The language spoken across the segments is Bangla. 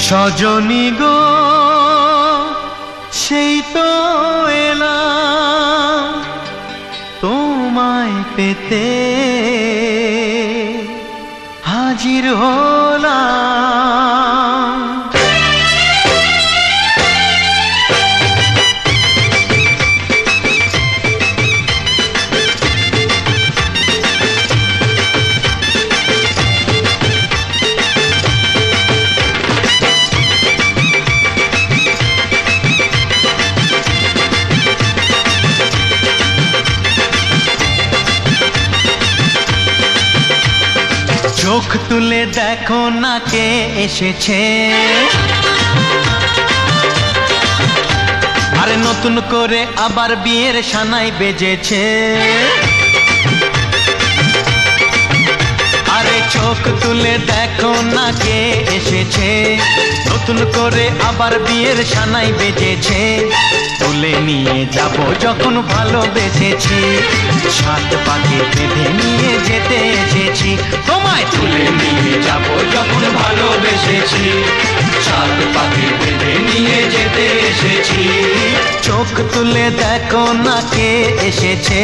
সজনী গো সেই তো এলাম তোমায় পেতে হাজির হলাম। চোখ তুলে দেখো না কে এসেছে, আরে নতুন করে আবার বিয়ের সানাই বেজেছে। আরে চোখ তুলে দেখো না কে এসেছে, নতুন করে আবার বিয়ের সানাই বেজেছে। তুলে নিয়ে যাব যখন ভালোবেসেছি, সাত পাকে বেঁধে নিয়ে যেতে এসেছি। তোমায় তুলে নিয়ে যাব যখন ভালোবেসেছি, সাত পাকে বেঁধে নিয়ে যেতে এসেছি। চোখ তুলে দেখো না কে এসেছে,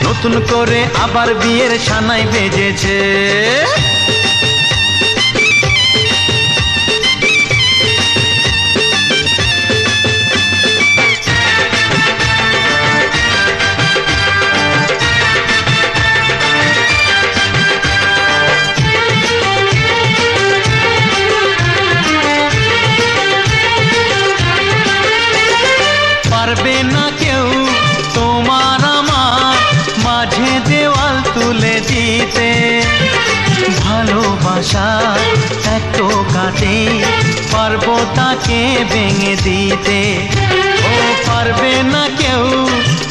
নতুন করে আবার বিয়ের সানাই বেজেছে। পারবে না কেউ তোমার আমার মাঝে দেওয়াল তুলে দিতে, ভালোবাসা এত কাটে পারবো তাকে ভেঙে দিতে। ও পারবে না কেউ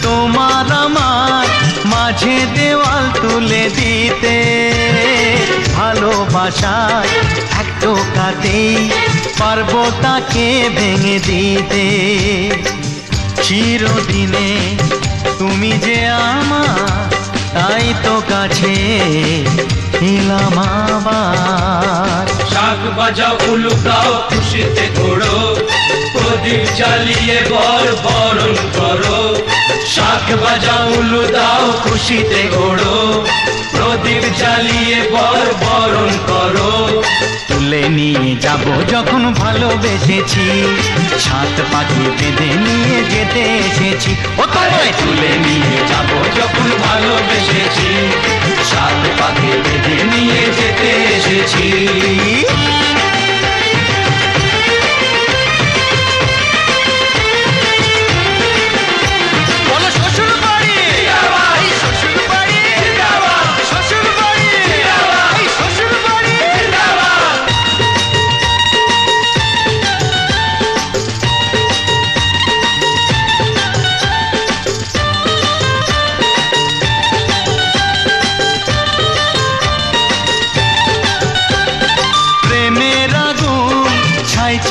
তোমার আমার মাঝে দেওয়াল তুলে দিতে, ভালোবাসা এত কাটে পারবো তাকে ভেঙে দিতে। চিরদিনে তুমি যে আমার, তাই তো কাছে এলাম আবার। শাক বাজাও উলু গাও খুশিতে ঘোড়ো, প্রদীপ জ্বালিয়ে বরণ করো। শাক বাজাও উলু দাও খুশিতে ঘোড়ো, প্রদীপ জ্বালিয়ে বরণ করো। তুলে নিয়ে যাব যখন ভালোবেসেছি, সাত পাখি বেঁধে নিয়ে যেতে এসেছি। ও তোমায় তুলে নিয়ে যাব যখন ভালোবেসেছি, সাত পাখি বেঁধে নিয়ে যেতে এসেছি।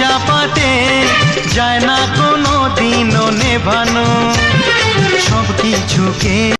চাপাতে যায় না কোনো দিনও নেভানো, সব কিছুকে